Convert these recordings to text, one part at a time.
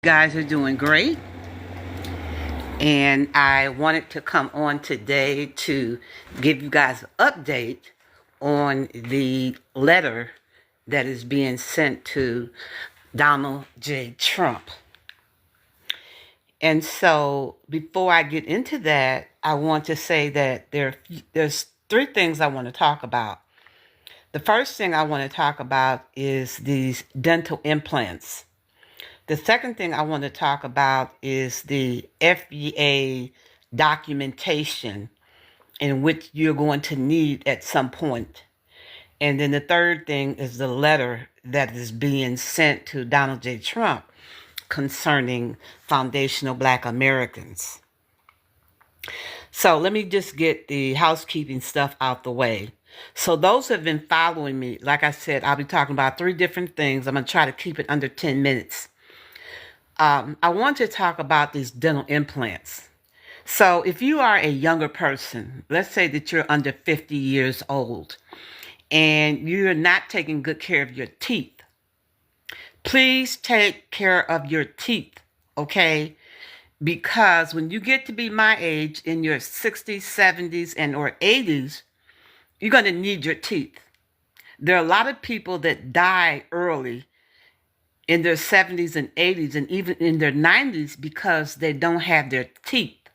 Guys are doing great, and I wanted to come on today to give you guys an update on the letter that is being sent to Donald J. Trump. And so before I get into that, I want to say that there's three things I want to talk about. The first thing I want to talk about is these dental implants. The second thing I want to talk about is the FBA documentation in which you're going to need at some point. And then the third thing is the letter that is being sent to Donald J. Trump concerning foundational Black Americans. So let me just get the housekeeping stuff out the way. So those who have been following me, like I said, I'll be talking about three different things. I'm going to try to keep it under 10 minutes. I want to talk about these dental implants. So if you are a younger person, let's say that you're under 50 years old and you're not taking good care of your teeth, please take care of your teeth, okay? Because when you get to be my age, in your 60s, 70s, and or 80s, you're going to need your teeth. There are a lot of people that die early in their 70s and 80s and even in their 90s because they don't have their teeth.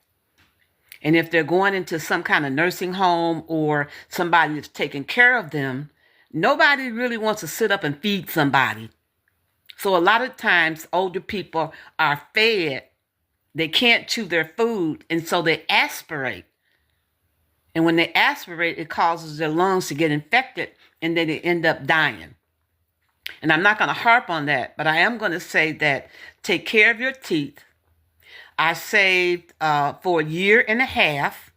And if they're going into some kind of nursing home or somebody is taking care of them, nobody really wants to sit up and feed somebody. So a lot of times older people are fed. They can't chew their food, and so they aspirate. And when they aspirate, it causes their lungs to get infected, and then they end up dying. And I'm not going to harp on that, but I am going to say that take care of your teeth. I saved for a year and a half.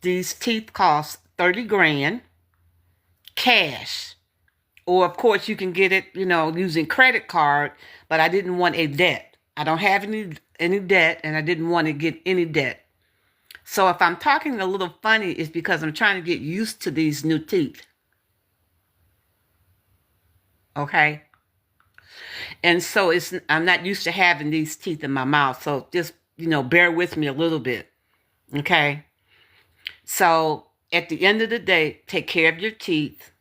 These teeth cost 30 grand cash. Or, of course, you can get it, using credit card, but I didn't want a debt. I don't have any debt, and I didn't want to get any debt. So if I'm talking a little funny, it's because I'm trying to get used to these new teeth. Okay? And so I'm not used to having these teeth in my mouth. So just, bear with me a little bit. Okay? So at the end of the day, take care of your teeth.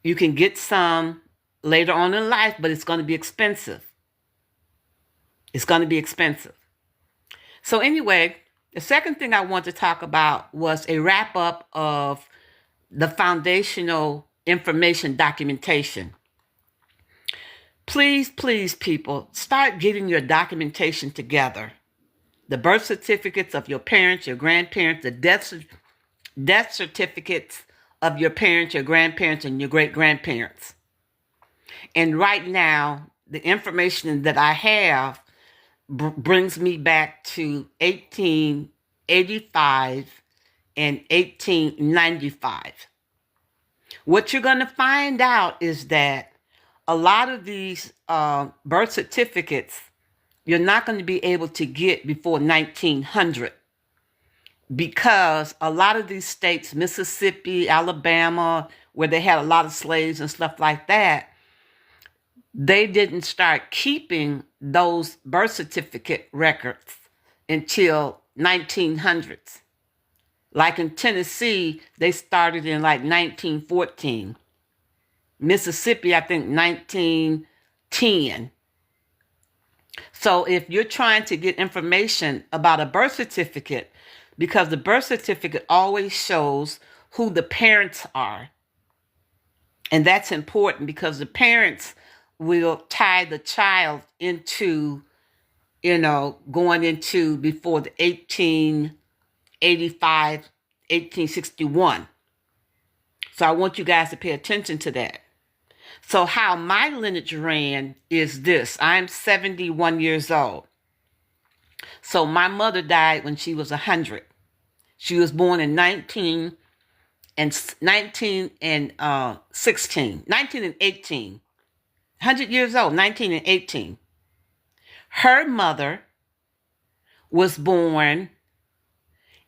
You can get some later on in life, but it's going to be expensive. It's going to be expensive. So anyway, the second thing I want to talk about was a wrap up of the foundational information documentation. Please, please, people, start getting your documentation together. The birth certificates of your parents, your grandparents, the death certificates of your parents, your grandparents, and your great-grandparents. And right now, the information that I have brings me back to 1885 and 1895. What you're going to find out is that a lot of these birth certificates, you're not going to be able to get before 1900 because a lot of these states, Mississippi, Alabama, where they had a lot of slaves and stuff like that, they didn't start keeping those birth certificate records until 1900s. Like in Tennessee, they started in like 1914. Mississippi, I think 1910. So if you're trying to get information about a birth certificate, because the birth certificate always shows who the parents are. And that's important because the parents will tie the child into, going into before the 1885, 1861. So I want you guys to pay attention to that. So how my lineage ran is this. I'm 71 years old. So my mother died when she was 100. She was born in 19 and 18. 100 years old, 19 and 18. Her mother was born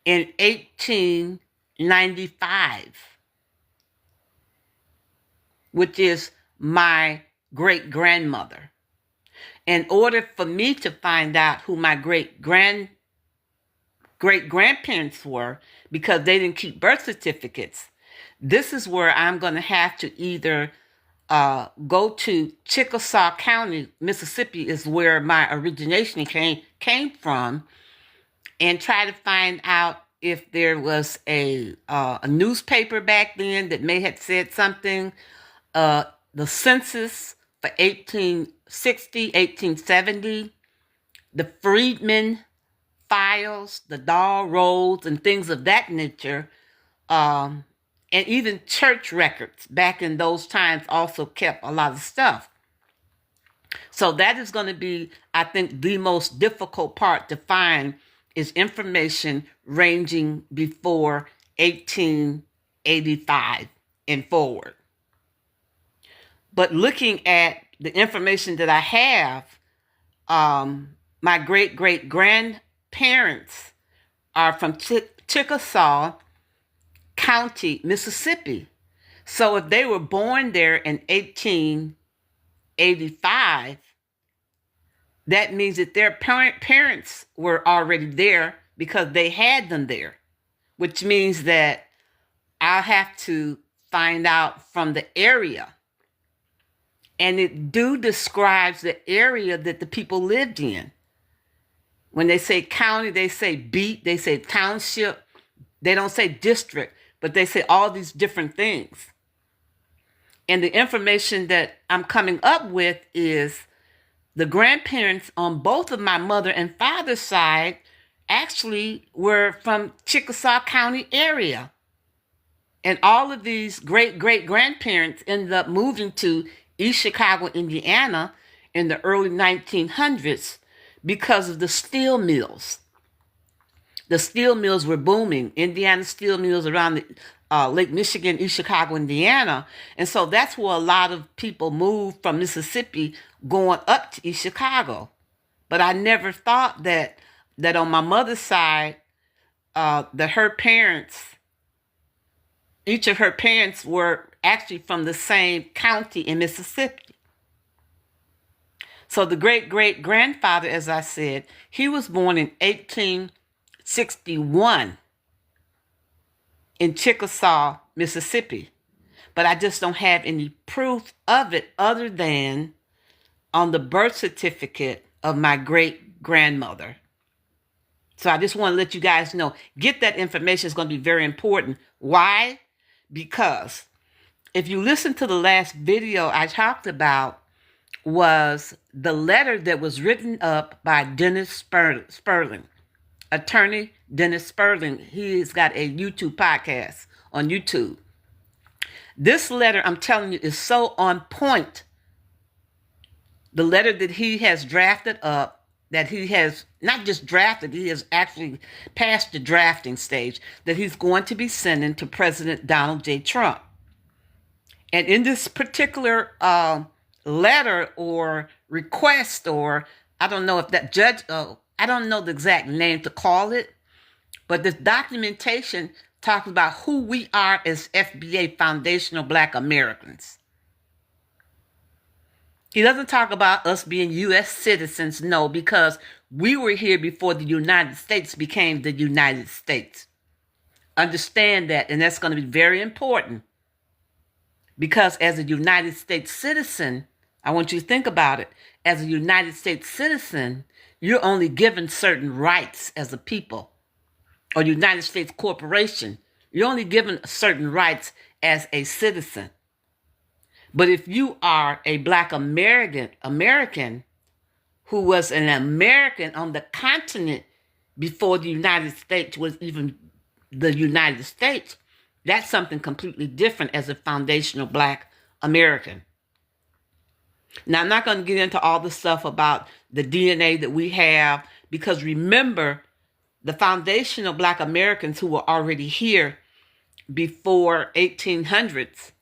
in 1895, which is my great-grandmother. In order for me to find out who my great grandparents were, because they didn't keep birth certificates, this is where I'm going to have to either go to Chickasaw County, Mississippi, is where my origination came from, and try to find out if there was a newspaper back then that may have said something. The census for 1860, 1870, the Freedmen files, the Dahl rolls, and things of that nature, and even church records back in those times also kept a lot of stuff. So that is going to be, I think, the most difficult part to find, is information ranging before 1885 and forward. But looking at the information that I have, my great-great-grandparents are from Chickasaw County, Mississippi. So if they were born there in 1885, that means that their parents were already there because they had them there, which means that I'll have to find out from the area. And it describes the area that the people lived in. When they say county, they say beat, they say township. They don't say district, but they say all these different things. And the information that I'm coming up with is the grandparents on both of my mother and father's side actually were from Chickasaw County area. And all of these great-great-grandparents ended up moving to East Chicago, Indiana in the early 1900s because of the steel mills. The steel mills were booming. Indiana steel mills around the Lake Michigan, East Chicago, Indiana. And so that's where a lot of people moved from Mississippi going up to East Chicago. But I never thought that on my mother's side, that her parents, each of her parents were actually from the same county in Mississippi. So the great-great-grandfather, as I said, he was born in 1861 in Chickasaw, Mississippi. But I just don't have any proof of it other than on the birth certificate of my great-grandmother. So I just want to let you guys know, get that information. It's going to be very important. Why? Because if you listen to the last video I talked about, was the letter that was written up by Dennis Spurling, attorney Dennis Spurling. He's got a YouTube podcast on YouTube. This letter, I'm telling you, is so on point. The letter that he has drafted up, that he has not just drafted, he has actually passed the drafting stage, that he's going to be sending to President Donald J. Trump. And in this particular letter or request, or I don't know if that judge, I don't know the exact name to call it, but this documentation talks about who we are as FBA, foundational Black Americans. He doesn't talk about us being U.S. citizens, no, because we were here before the United States became the United States. Understand that, and that's going to be very important. Because as a United States citizen, I want you to think about it. As a United States citizen, you're only given certain rights as a people. Or United States corporation, you're only given certain rights as a citizen. But if you are a Black American who was an American on the continent before the United States was even the United States, that's something completely different as a foundational Black American. Now, I'm not going to get into all the stuff about the DNA that we have, because remember, the foundational Black Americans who were already here before 1800s,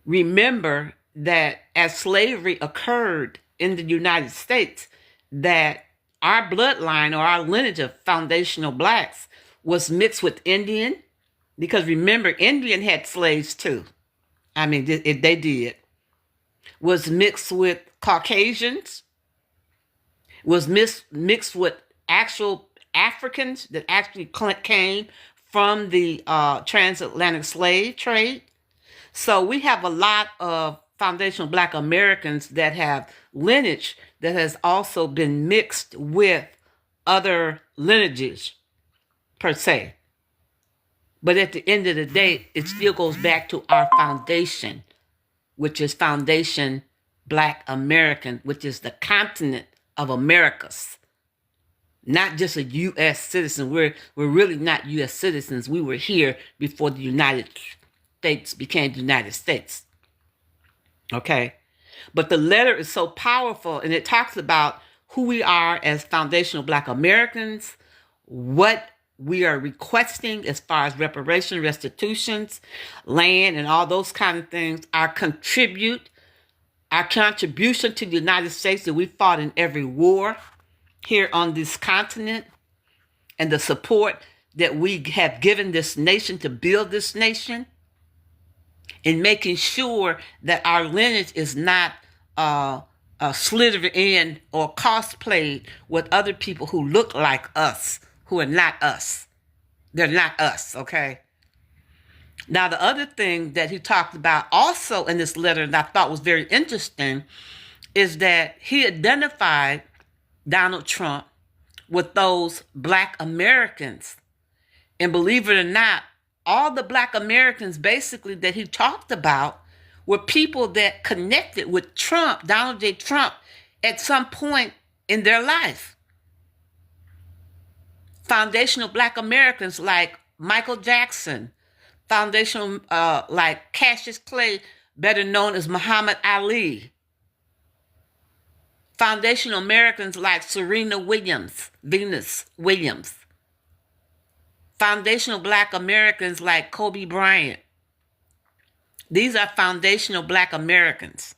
remember that as slavery occurred in the United States, that our bloodline or our lineage of foundational Blacks was mixed with Indian, because remember, Indian had slaves too. I mean, they did. Was mixed with Caucasians, was mixed with actual Africans that actually came from the transatlantic slave trade. So we have a lot of foundational Black Americans that have lineage that has also been mixed with other lineages, per se. But at the end of the day, it still goes back to our foundation, which is Foundation Black American, which is the continent of Americas. Not just a U.S. citizen. We're really not U.S. citizens. We were here before the United States became the United States. Okay? But the letter is so powerful, and it talks about who we are as foundational Black Americans, what we are requesting as far as reparation, restitutions, land, and all those kind of things, our contribution to the United States, that we fought in every war here on this continent, and the support that we have given this nation to build this nation, and making sure that our lineage is not slithered in or cosplayed with other people who look like us, who are not us. They're not us, okay? Now, the other thing that he talked about also in this letter that I thought was very interesting is that he identified Donald Trump with those Black Americans. And believe it or not, all the Black Americans basically that he talked about were people that connected with Trump, Donald J. Trump, at some point in their life. Foundational Black Americans like Michael Jackson, foundational like Cassius Clay, better known as Muhammad Ali. Foundational Americans like Serena Williams, Venus Williams. Foundational Black Americans like Kobe Bryant. These are foundational Black Americans.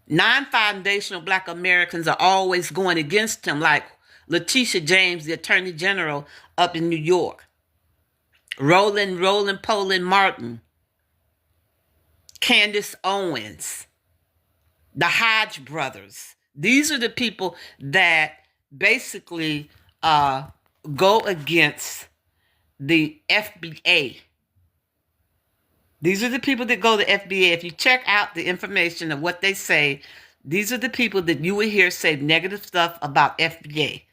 Non-foundational Black Americans are always going against him, like Letitia James, the Attorney General up in New York. Roland Poland Martin. Candace Owens. The Hodge brothers. These are the people that basically go against the FBA. These are the people that go to FBA. If you check out the information of what they say, these are the people that you will hear say negative stuff about FBA,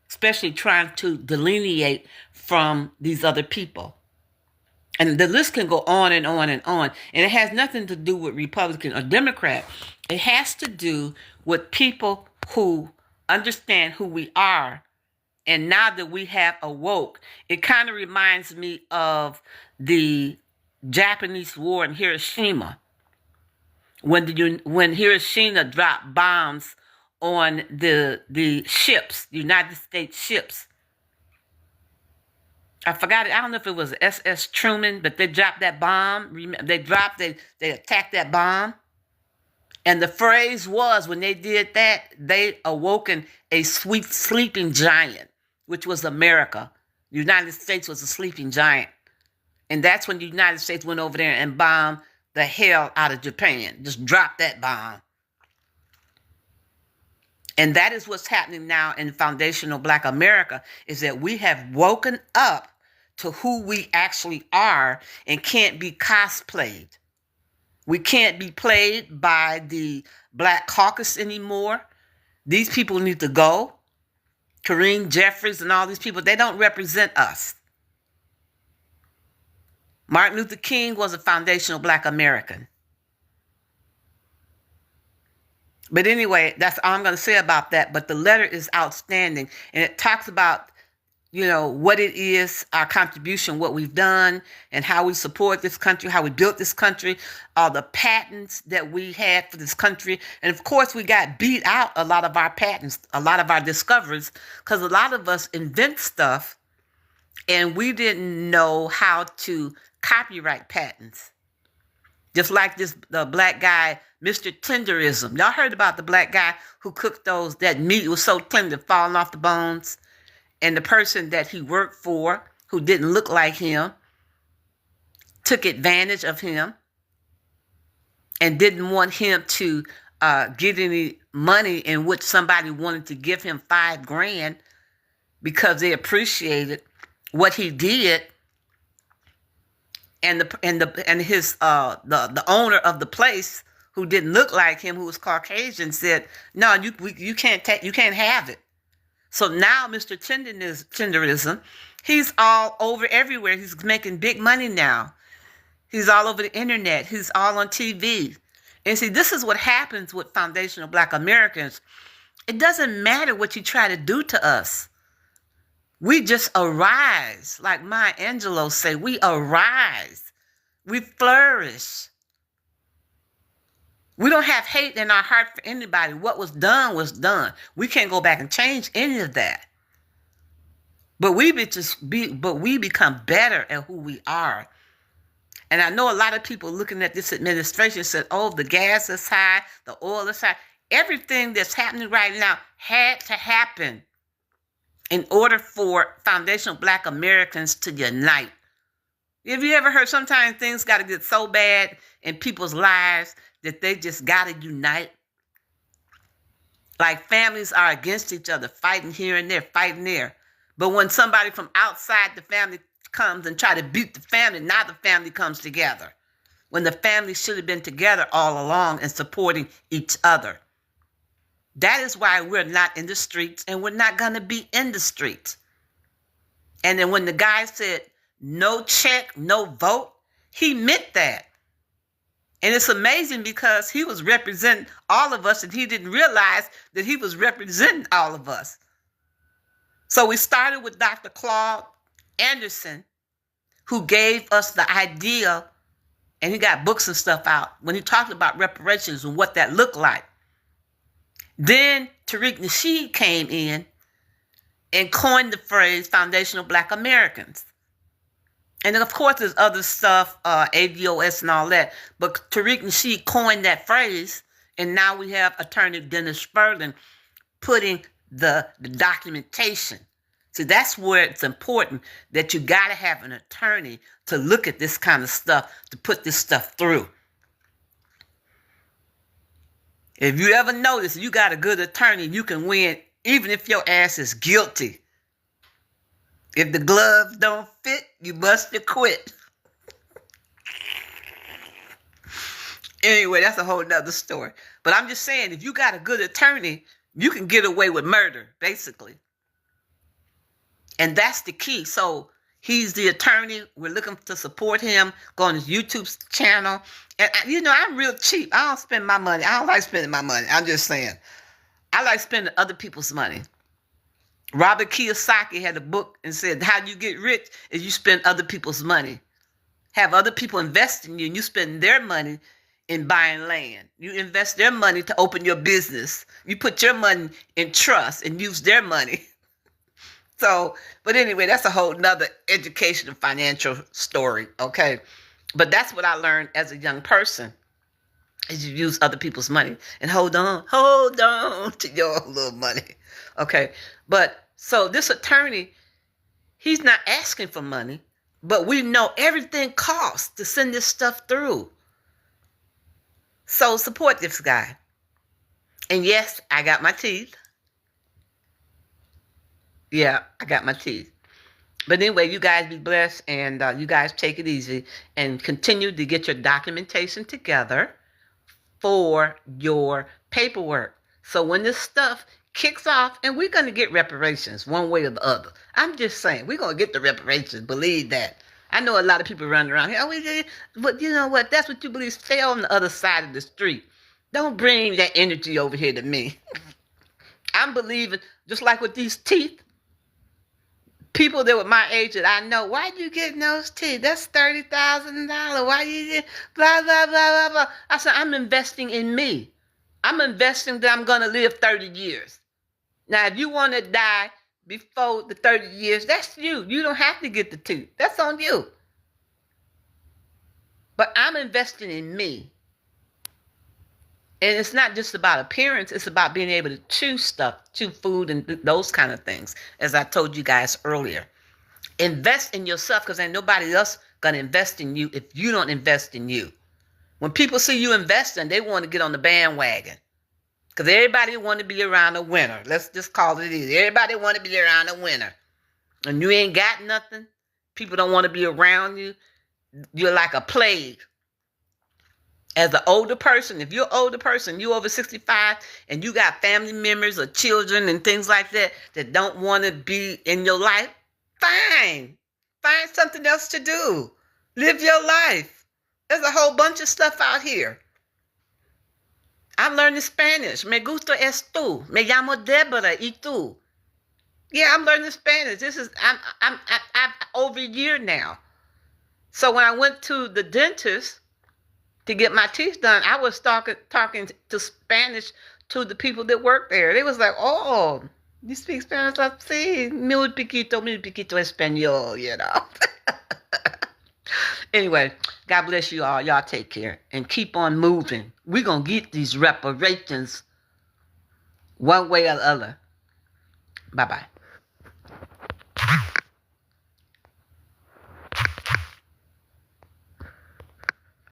especially trying to delineate from these other people. And the list can go on and on and on. And it has nothing to do with Republican or Democrat. It has to do with people who understand who we are. And now that we have awoke, it kind of reminds me of the Japanese war in Hiroshima. When Hiroshima dropped bombs on the ships, the United States ships. I forgot it. I don't know if it was SS Truman, but they dropped that bomb. They attacked that bomb. And the phrase was, when they did that, they awoken a sweet sleeping giant, which was America. The United States was a sleeping giant. And that's when the United States went over there and bombed the hell out of Japan. Just dropped that bomb. And that is what's happening now in foundational Black America, is that we have woken up to who we actually are and can't be cosplayed. We can't be played by the Black Caucus anymore. These people need to go. Kareem Jeffries and all these people, they don't represent us. Martin Luther King was a foundational Black American. But anyway, that's all I'm going to say about that. But the letter is outstanding. And it talks about, what it is, our contribution, what we've done, and how we support this country, how we built this country, all the patents that we had for this country. And of course, we got beat out a lot of our patents, a lot of our discoveries, because a lot of us invent stuff and we didn't know how to copyright patents. Just like the black guy, Mr. Tenderism. Y'all heard about the black guy who cooked that meat was so tender, falling off the bones. And the person that he worked for, who didn't look like him, took advantage of him and didn't want him to get any money in which somebody wanted to give him $5,000 because they appreciated what he did, and the owner of the place, who didn't look like him, who was Caucasian, said, "No, you can't have it." So now Mr. Tenderism, he's all over everywhere. He's making big money now. He's all over the internet. He's all on TV. And see, this is what happens with foundational Black Americans. It doesn't matter what you try to do to us. We just arise. Like Maya Angelou say, we arise. We flourish. We don't have hate in our heart for anybody. What was done was done. We can't go back and change any of that. But we become better at who we are. And I know a lot of people looking at this administration said, "Oh, the gas is high, the oil is high." Everything that's happening right now had to happen in order for foundational Black Americans to unite. Have you ever heard sometimes things got to get so bad in people's lives that they just got to unite? Like families are against each other, fighting here and there, fighting there. But when somebody from outside the family comes and try to beat the family, now the family comes together. When the family should have been together all along and supporting each other. That is why we're not in the streets, and we're not going to be in the streets. And then when the guy said, "No check, no vote," he meant that. And it's amazing because he was representing all of us, and he didn't realize that he was representing all of us. So we started with Dr. Claude Anderson, who gave us the idea, and he got books and stuff out, when he talked about reparations and what that looked like. Then Tariq Nasheed came in and coined the phrase foundational Black Americans. And then, of course, there's other stuff, ADOS and all that. But Tariq Nasheed coined that phrase, and now we have Attorney Dennis Spurling putting the documentation. See, that's where it's important that you got to have an attorney to look at this kind of stuff, to put this stuff through. If you ever notice, you got a good attorney, you can win even if your ass is guilty. If the gloves don't fit, you must have quit. Anyway, that's a whole nother story. But I'm just saying, if you got a good attorney, you can get away with murder, basically. And that's the key. So he's the attorney. We're looking to support him. Go on his YouTube channel. And, I'm real cheap. I don't spend my money. I don't like spending my money. I'm just saying. I like spending other people's money. Robert Kiyosaki had a book and said, how you get rich is you spend other people's money. Have other people invest in you, and you spend their money in buying land. You invest their money to open your business. You put your money in trust and use their money. So, but anyway, that's a whole nother education and financial story, okay? But that's what I learned as a young person, is you use other people's money and hold on to your little money, okay? But so this attorney, he's not asking for money, but we know everything costs to send this stuff through. So support this guy. And yes, I got my teeth. Yeah, I got my teeth. But anyway, you guys be blessed, and you guys take it easy and continue to get your documentation together for your paperwork. So when this stuff kicks off, and we're going to get reparations one way or the other. I'm just saying, we're going to get the reparations. Believe that. I know a lot of people running around here. But you know what? That's what you believe. Stay on the other side of the street. Don't bring that energy over here to me. I'm believing, just like with these teeth, people that were my age that I know, why you getting those teeth? That's $30,000. Why you get blah, blah, blah, blah, blah. I said, I'm investing in me. I'm investing that I'm going to live 30 years. Now, if you want to die before the 30 years, that's you. You don't have to get the teeth. That's on you. But I'm investing in me. And it's not just about appearance. It's about being able to chew stuff, chew food and those kind of things, as I told you guys earlier. Invest in yourself, because ain't nobody else going to invest in you if you don't invest in you. When people see you investing, they want to get on the bandwagon. Because everybody want to be around a winner. Let's just call it is. Everybody want to be around a winner. And you ain't got nothing. People don't want to be around you. You're like a plague. As an older person, if you're an older person, you over 65, and you got family members or children and things like that that don't want to be in your life, fine. Find something else to do. Live your life. There's a whole bunch of stuff out here. I'm learning Spanish. Me gusta es tú. Me llamo Deborah y tú. Yeah, I'm learning Spanish. I'm over a year now. So when I went to the dentist to get my teeth done, I was talking to Spanish to the people that work there. They was like, "Oh, you speak Spanish? I see. Muy poquito español, you know." Anyway, God bless you all. Y'all take care and keep on moving. We're going to get these reparations one way or the other. Bye-bye.